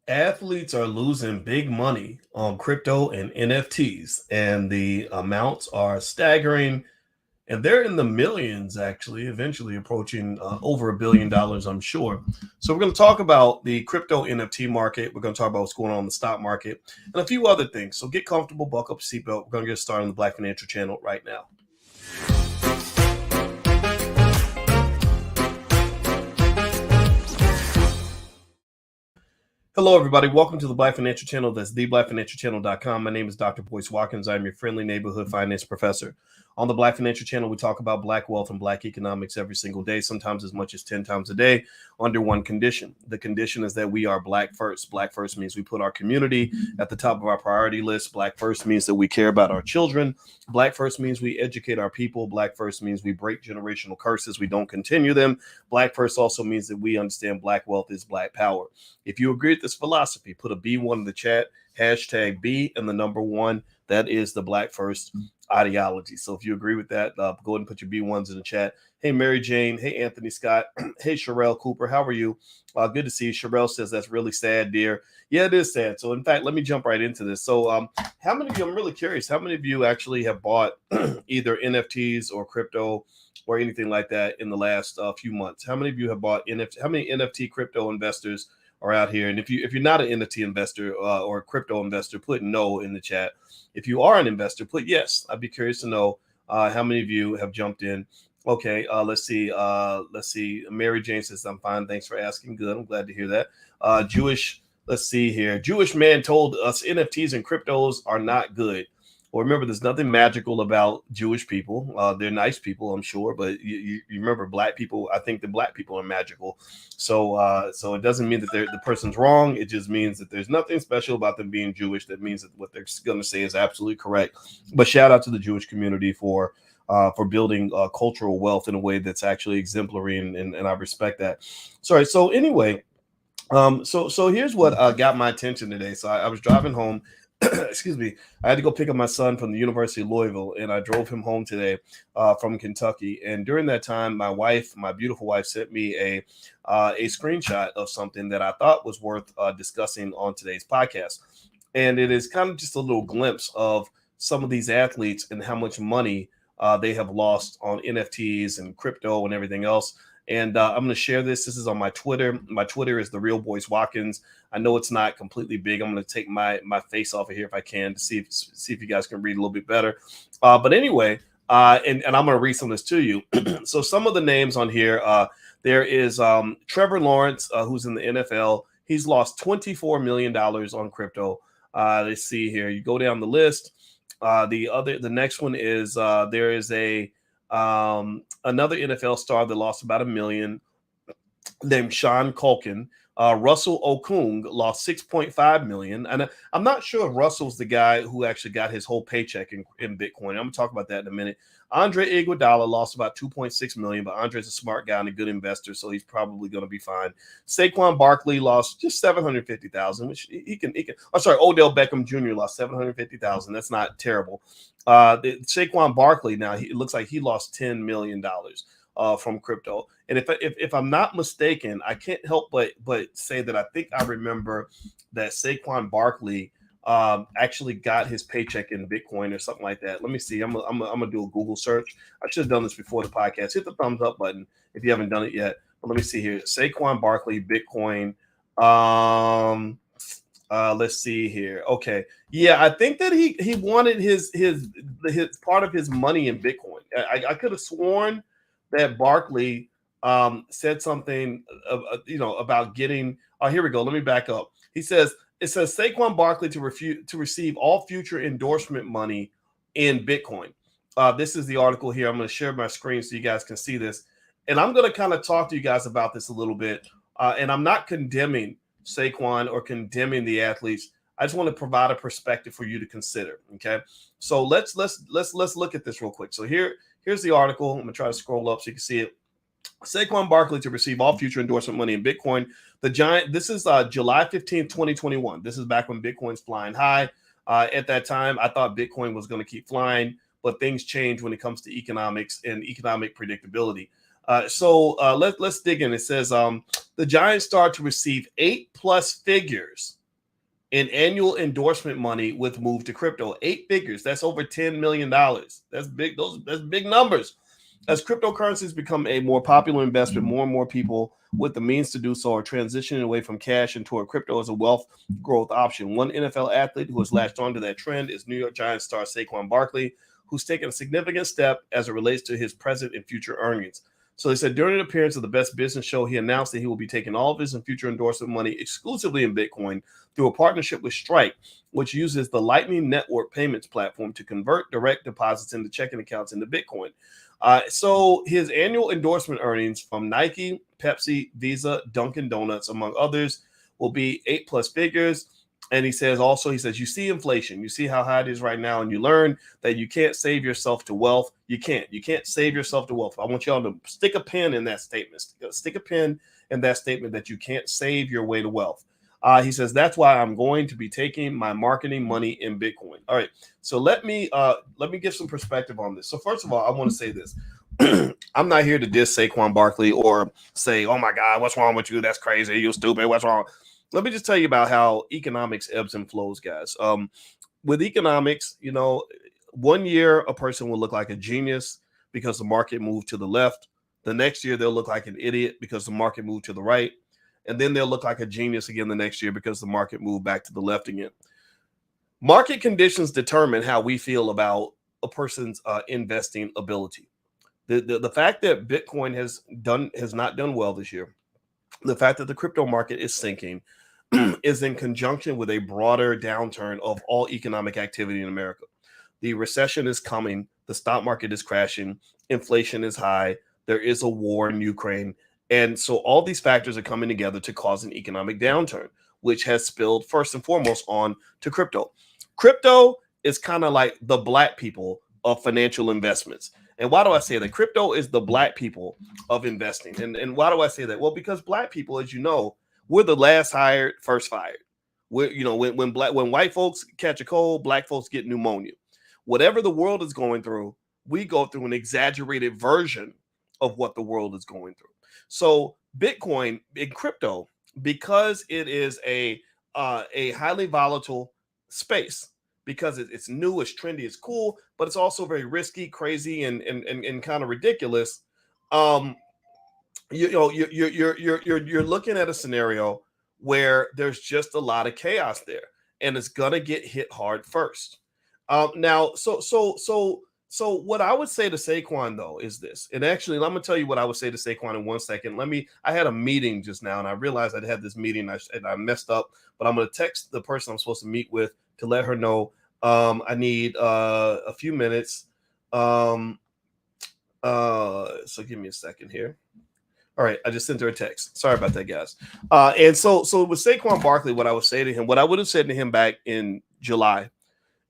Athletes are losing big money on crypto and NFTs, and the amounts are staggering. And they're in the millions, actually, eventually approaching over $1 billion, I'm sure. So, we're going to talk about the crypto NFT market. We're going to talk about what's going on in the stock market and a few other things. So, get comfortable, buckle up your seatbelt. We're going to get started on the Black Financial Channel right now. Hello, everybody. Welcome to the Black Financial Channel. That's theblackfinancialchannel.com. My name is Dr. Boyce Watkins. I'm your friendly neighborhood finance professor. On the Black Financial Channel, we talk about Black wealth and Black economics every single day, sometimes as much as 10 times a day, under one condition. The condition is that we are Black first. Black first means we put our community at the top of our priority list. Black first means that we care about our children. Black first means we educate our people. Black first means we break generational curses. We don't continue them. Black first also means that we understand Black wealth is Black power. If you agree with this philosophy, put a B1 in the chat, hashtag B and the number one. That is the Black First ideology. So if you agree with that, go ahead and put your B1s in the chat. Hey, Mary Jane. Hey, Anthony Scott. Hey, Sherelle Cooper. How are you? Good to see you. Sherelle says that's really sad, dear. Yeah, it is sad. So in fact, let me jump right into this. So how many of you, I'm really curious, how many of you actually have bought either NFTs or crypto or anything like that in the last few months? How many of you have bought NFT? How many NFT crypto investors are out here? And if you're not an NFT investor or a crypto investor, put no in the chat. If you are an investor, put yes. I'd be curious to know how many of you have jumped in. Okay, let's see. Let's see. Mary Jane says, I'm fine. Thanks for asking. Good. I'm glad to hear that. Jewish, let's see here. Jewish man told us NFTs and cryptos are not good. Well, remember, there's nothing magical about Jewish people. They're nice people, I'm sure, but you remember, Black people. I think the Black people are magical. So it doesn't mean that the person's wrong. It just means that there's nothing special about them being Jewish. That means that what they're going to say is absolutely correct. But shout out to the Jewish community for building cultural wealth in a way that's actually exemplary, and I respect that. Sorry. So anyway, so here's what got my attention today. So I was driving home. Excuse me. I had to go pick up my son from the University of Louisville, and I drove him home today from Kentucky. And during that time, my beautiful wife, sent me a screenshot of something that I thought was worth discussing on today's podcast. And it is kind of just a little glimpse of some of these athletes and how much money they have lost on NFTs and crypto and everything else. And I'm going to share this. This is on my Twitter. My Twitter is the Real Boyce Watkins. I know it's not completely big. I'm going to take my face off of here if I can to see if you guys can read a little bit better. But anyway, and I'm going to read some of this to you. So some of the names on here, there is Trevor Lawrence, who's in the NFL. He's lost $24 million on crypto. Let's see here. You go down the list. The next one is there is another NFL star that lost about $1 million named Sean Culkin. Russell Okung lost $6.5 million. And I'm not sure if Russell's the guy who actually got his whole paycheck in Bitcoin. I'm going to talk about that in a minute. Andre Iguodala lost about $2.6 million, but Andre's a smart guy and a good investor, so he's probably going to be fine. Saquon Barkley lost just $750,000, which he can. I'm sorry, Odell Beckham Jr. lost $750,000. That's not terrible. Saquon Barkley, now it looks like he lost $10 million from crypto. And if I'm not mistaken, I can't help but say that I think I remember that Saquon Barkley actually got his paycheck in Bitcoin or something like that. Let me see. I'm gonna do a Google search. I should have done this before the podcast. Hit the thumbs up button if you haven't done it yet. But let me see here. Saquon Barkley, Bitcoin. Let's see here. Okay. Yeah, I think that he wanted his part of his money in Bitcoin. I could have sworn that Barkley said something about getting. Oh, here we go. Let me back up. It says Saquon Barkley to receive all future endorsement money in Bitcoin. This is the article here. I'm going to share my screen so you guys can see this, and I'm going to kind of talk to you guys about this a little bit. And I'm not condemning Saquon or condemning the athletes. I just want to provide a perspective for you to consider. Okay, so let's look at this real quick. So here's the article. I'm going to try to scroll up so you can see it. Saquon Barkley to receive all future endorsement money in Bitcoin. This is July 15th, 2021. This is back when Bitcoin's flying high. At that time, I thought Bitcoin was going to keep flying, but things change when it comes to economics and economic predictability. Let's dig in. It says the Giants start to receive 8+ figures in annual endorsement money with move to crypto. 8 figures. That's over $10 million. That's big. That's big numbers. As cryptocurrencies become a more popular investment, more and more people with the means to do so are transitioning away from cash and toward crypto as a wealth growth option. One NFL athlete who has latched onto that trend is New York Giants star Saquon Barkley, who's taken a significant step as it relates to his present and future earnings. So they said during an appearance of the Best Business Show, he announced that he will be taking all of his and future endorsement money exclusively in Bitcoin through a partnership with Strike, which uses the Lightning Network payments platform to convert direct deposits into checking accounts into Bitcoin. So his annual endorsement earnings from Nike, Pepsi, Visa, Dunkin' Donuts, among others, will be 8+ figures. And he says, you see inflation, you see how high it is right now, and you learn that you can't save yourself to wealth. You can't save yourself to wealth. I want y'all to stick a pin in that statement. Stick a pin in that statement that you can't save your way to wealth. He says, that's why I'm going to be taking my marketing money in Bitcoin. All right. So let me give some perspective on this. So first of all, I want to say this. I'm not here to diss Saquon Barkley or say, oh my God, what's wrong with you? That's crazy. You're stupid. What's wrong? Let me just tell you about how economics ebbs and flows, guys. With economics, 1 year a person will look like a genius because the market moved to the left. The next year they'll look like an idiot because the market moved to the right. And then they'll look like a genius again the next year because the market moved back to the left again. Market conditions determine how we feel about a person's investing ability. The fact that Bitcoin has not done well this year, the fact that the crypto market is sinking, is in conjunction with a broader downturn of all economic activity in America. The recession is coming. The stock market is crashing. Inflation is high. There is a war in Ukraine. And so all these factors are coming together to cause an economic downturn, which has spilled first and foremost on to crypto. Crypto is kind of like the black people of financial investments. And why do I say that? Crypto is the black people of investing. And why do I say that? Well, because black people, as you know, we're the last hired, first fired. We're, when white folks catch a cold, black folks get pneumonia. Whatever the world is going through, we go through an exaggerated version of what the world is going through. So Bitcoin in crypto, because it is a highly volatile space, because it's new, it's trendy, it's cool, but it's also very risky, crazy, and kind of ridiculous. You're looking at a scenario where there's just a lot of chaos there, and it's gonna get hit hard first. Now, so what I would say to Saquon though is this, and actually, I'm gonna tell you what I would say to Saquon in 1 second. I had a meeting just now, and I realized I'd had this meeting, and I messed up, but I'm gonna text the person I'm supposed to meet with to let her know I need a few minutes. So give me a second here. All right, I just sent her a text. Sorry about that, guys. And so with Saquon Barkley, what I would say to him, what I would have said to him back in July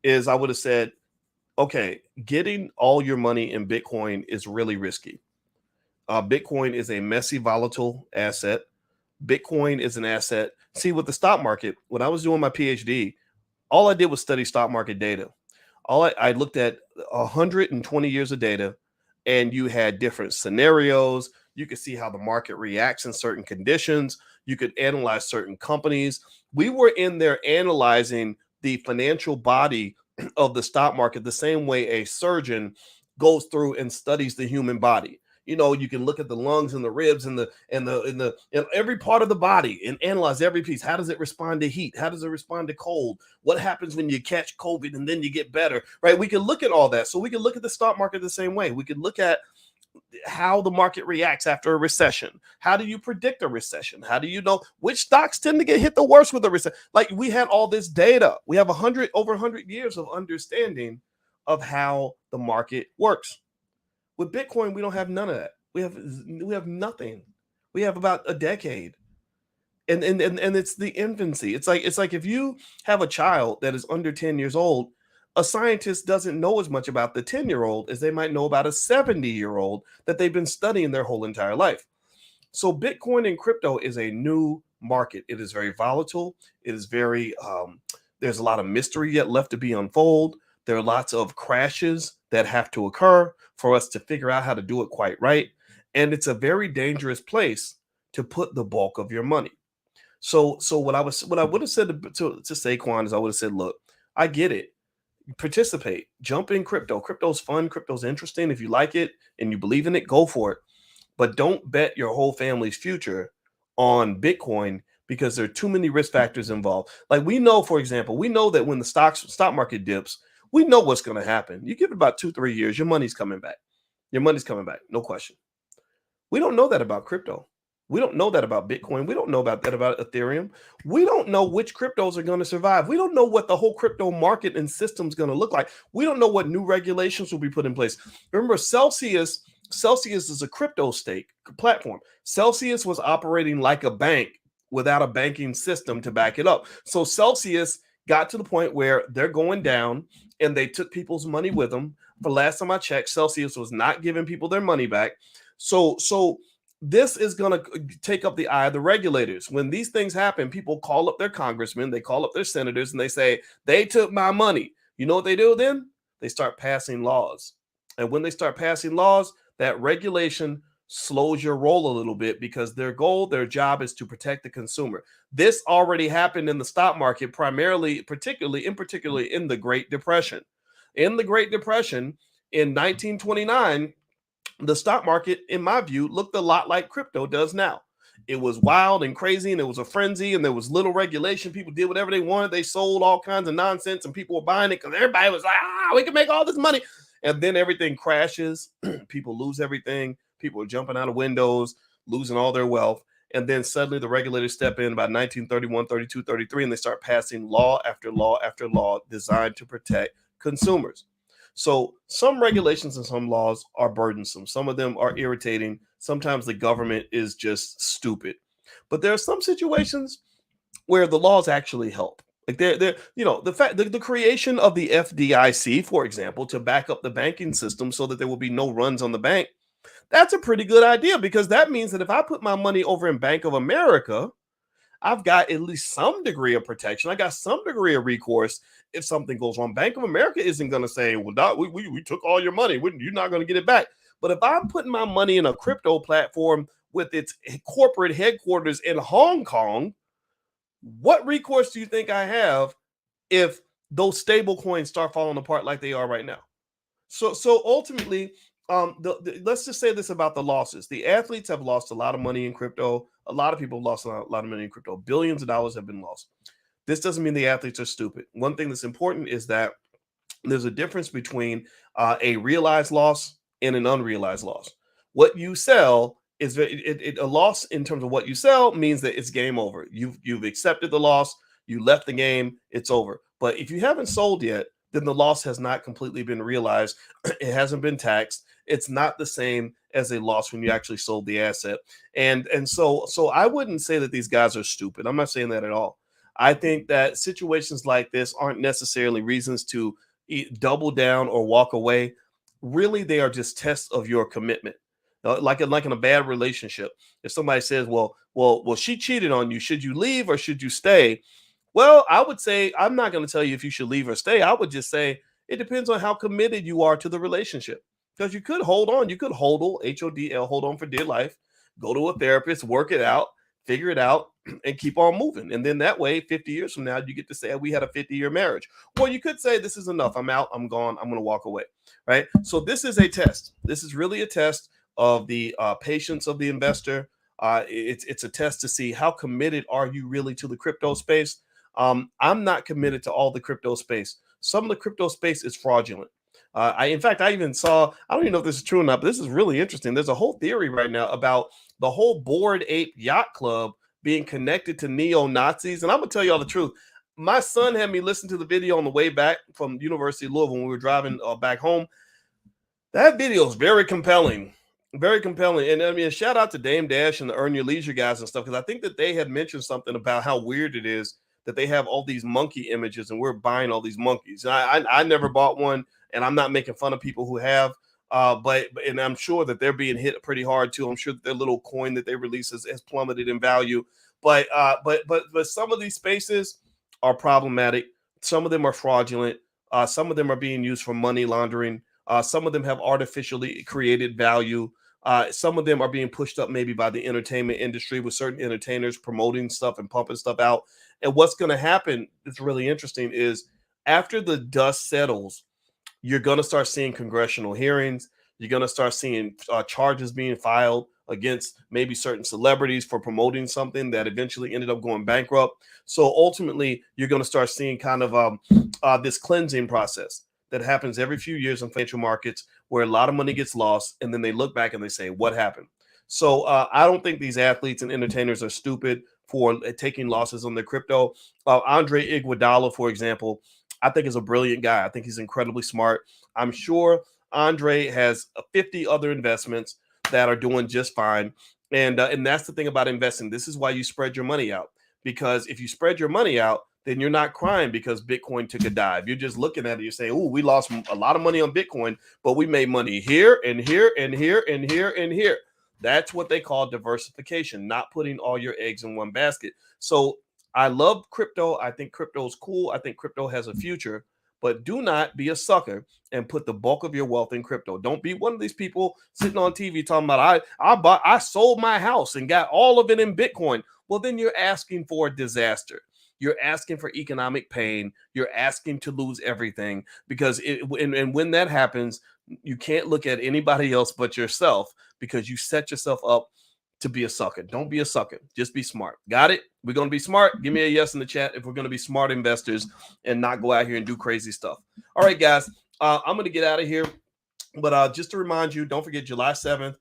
is I would have said, okay, getting all your money in Bitcoin is really risky. Bitcoin is a messy, volatile asset. Bitcoin is an asset. See, with the stock market, when I was doing my PhD, all I did was study stock market data. I looked at 120 years of data, and you had different scenarios. You could see how the market reacts in certain conditions. You could analyze certain companies. We were in there analyzing the financial body of the stock market the same way a surgeon goes through and studies the human body. You can look at the lungs and the ribs and every part of the body and analyze every piece. How does it respond to heat? How does it respond to cold? What happens when you catch COVID and then you get better, right? We can look at all that. So we can look at the stock market the same way. We can look at how the market reacts after a recession. How do you predict a recession? How do you know which stocks tend to get hit the worst with a recession? Like, we had all this data. We have over 100 years of understanding of how the market works. With Bitcoin, we don't have none of that. We have nothing. We have about a decade. And it's the infancy. It's like if you have a child that is under 10 years old, a scientist doesn't know as much about the 10-year-old as they might know about a 70-year-old that they've been studying their whole entire life. So Bitcoin and crypto is a new market. It is very volatile. It is very there's a lot of mystery yet left to be unfold. There are lots of crashes that have to occur for us to figure out how to do it quite right. and it's a very dangerous place to put the bulk of your money. So what I would have said to Saquon is I would have said, look, I get it. Participate, jump in crypto. Crypto's fun, crypto's interesting. If you like it and you believe in it, go for it. But don't bet your whole family's future on Bitcoin because there are too many risk factors involved. Like we know, for example, we know that when the stock market dips, we know what's going to happen. You give it about 2-3 years, your money's coming back. Your money's coming back, no question. We don't know that about crypto. We don't know that about Bitcoin. We don't know about that about Ethereum. We don't know which cryptos are going to survive. We don't know what the whole crypto market and system is going to look like. We don't know what new regulations will be put in place. Remember, Celsius is a crypto stake platform. Celsius was operating like a bank without a banking system to back it up. So Celsius got to the point where they're going down and they took people's money with them. The last time I checked, Celsius was not giving people their money back. So this is going to take up the eye of the regulators. When these things happen, people call up their congressmen, they call up their senators, and they say, they took my money. You know what they do then? They start passing laws. And when they start passing laws, that regulation slows your roll a little bit because their job is to protect the consumer. This already happened in the stock market, particularly in the Great Depression. In the Great Depression in 1929, the stock market, in my view, looked a lot like crypto does now. It was wild and crazy, and it was a frenzy, and there was little regulation. People did whatever they wanted. They sold all kinds of nonsense, and people were buying it because everybody was like, we can make all this money. And then everything crashes. People lose everything. People are jumping out of windows, losing all their wealth. And then suddenly the regulators step in about 1931, 32, 33, and they start passing law after law after law designed to protect consumers. So some regulations and some laws are burdensome. Some of them are irritating. Sometimes the government is just stupid. But there are some situations where the laws actually help. Like the creation of the FDIC, for example, to back up the banking system so that there will be no runs on the bank. That's a pretty good idea because that means that if I put my money over in Bank of America, I've got at least some degree of protection. I got some degree of recourse if something goes wrong. Bank of America isn't going to say, well, Doc, we took all your money. You're not going to get it back. But if I'm putting my money in a crypto platform with its corporate headquarters in Hong Kong, what recourse do you think I have if those stable coins start falling apart like they are right now? So ultimately, let's just say this about the losses. The athletes have lost a lot of money in crypto. A lot of people have lost a lot of money in crypto. Billions of dollars have been lost. This doesn't mean the athletes are stupid. One thing that's important is that there's a difference between a realized loss and an unrealized loss. What you sell is a loss in terms of what you sell means that it's game over. You've accepted the loss. You left the game. It's over. But if you haven't sold yet, then the loss has not completely been realized. It hasn't been taxed. It's not the same as a loss when you actually sold the asset. And so I wouldn't say that these guys are stupid. I'm not saying that at all. I think that situations like this aren't necessarily reasons to double down or walk away. Really, they are just tests of your commitment. Like in a bad relationship, if somebody says, well, she cheated on you, should you leave or should you stay? Well, I would say I'm not going to tell you if you should leave or stay. I would just say it depends on how committed you are to the relationship. Because you could hold on. You could hodl, HODL, hold on for dear life, go to a therapist, work it out, figure it out, and keep on moving. And then that way, 50 years from now, you get to say, we had a 50-year marriage. Or you could say, this is enough. I'm out. I'm gone. I'm going to walk away. Right? So this is a test. This is really a test of the patience of the investor. It's a test to see how committed are you really to the crypto space. I'm not committed to all the crypto space. Some of the crypto space is fraudulent. In fact, I even saw, I don't even know if this is true or not, but this is really interesting. There's a whole theory right now about the whole Bored Ape Yacht Club being connected to neo-Nazis. And I'm going to tell you all the truth. My son had me listen to the video on the way back from University of Louisville when we were driving back home. That video is very compelling. Very compelling. And I mean, a shout out to Dame Dash and the Earn Your Leisure guys and stuff, because I think that they had mentioned something about how weird it is that they have all these monkey images and we're buying all these monkeys. I never bought one, and I'm not making fun of people who have, but I'm sure that they're being hit pretty hard too. I'm sure that their little coin that they release has plummeted in value. But some of these spaces are problematic. Some of them are fraudulent. Some of them are being used for money laundering. Some of them have artificially created value. Some of them are being pushed up maybe by the entertainment industry with certain entertainers promoting stuff and pumping stuff out. And what's going to happen, it's really interesting, is after the dust settles, you're going to start seeing congressional hearings. You're going to start seeing charges being filed against maybe certain celebrities for promoting something that eventually ended up going bankrupt. So ultimately, you're going to start seeing kind of this cleansing process that happens every few years in financial markets where a lot of money gets lost. And then they look back and they say, what happened? So I don't think these athletes and entertainers are stupid for taking losses on their crypto. Andre Iguodala, for example, I think is a brilliant guy. I think he's incredibly smart. I'm sure Andre has 50 other investments that are doing just fine. And that's the thing about investing. This is why you spread your money out. Because if you spread your money out, then you're not crying because Bitcoin took a dive. You're just looking at it. You're saying, "Oh, we lost a lot of money on Bitcoin, but we made money here and here and here and here and here." That's what they call diversification, not putting all your eggs in one basket. So I love crypto. I think crypto is cool. I think crypto has a future, but do not be a sucker and put the bulk of your wealth in crypto. Don't be one of these people sitting on TV talking about I sold my house and got all of it in Bitcoin. Well, then you're asking for a disaster. You're asking for economic pain. You're asking to lose everything because and when that happens, you can't look at anybody else but yourself because you set yourself up to be a sucker. Don't be a sucker. Just be smart. Got it? We're going to be smart. Give me a yes in the chat if we're going to be smart investors and not go out here and do crazy stuff. All right, guys. I'm going to get out of here. But just to remind you, don't forget July 7th,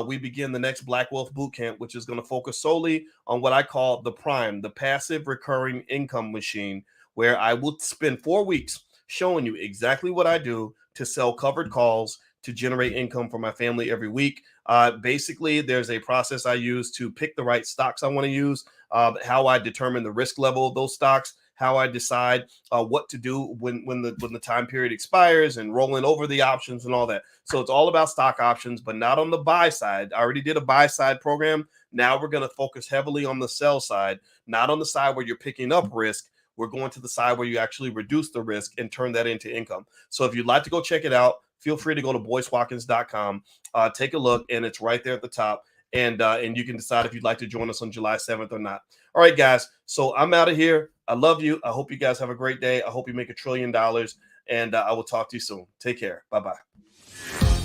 we begin the next Black Wealth Bootcamp, which is going to focus solely on what I call the prime, the passive recurring income machine, where I will spend 4 weeks showing you exactly what I do to sell covered calls to generate income for my family every week. Basically, there's a process I use to pick the right stocks I want to use, how I determine the risk level of those stocks, how I decide what to do when the time period expires and rolling over the options and all that. So it's all about stock options, but not on the buy side. I already did a buy side program. Now we're going to focus heavily on the sell side, not on the side where you're picking up risk. We're going to the side where you actually reduce the risk and turn that into income. So if you'd like to go check it out, feel free to go to boycewatkins.com, take a look, and it's right there at the top. And you can decide if you'd like to join us on July 7th or not. All right, guys. So I'm out of here. I love you. I hope you guys have a great day. I hope you make $1 trillion. And I will talk to you soon. Take care. Bye-bye.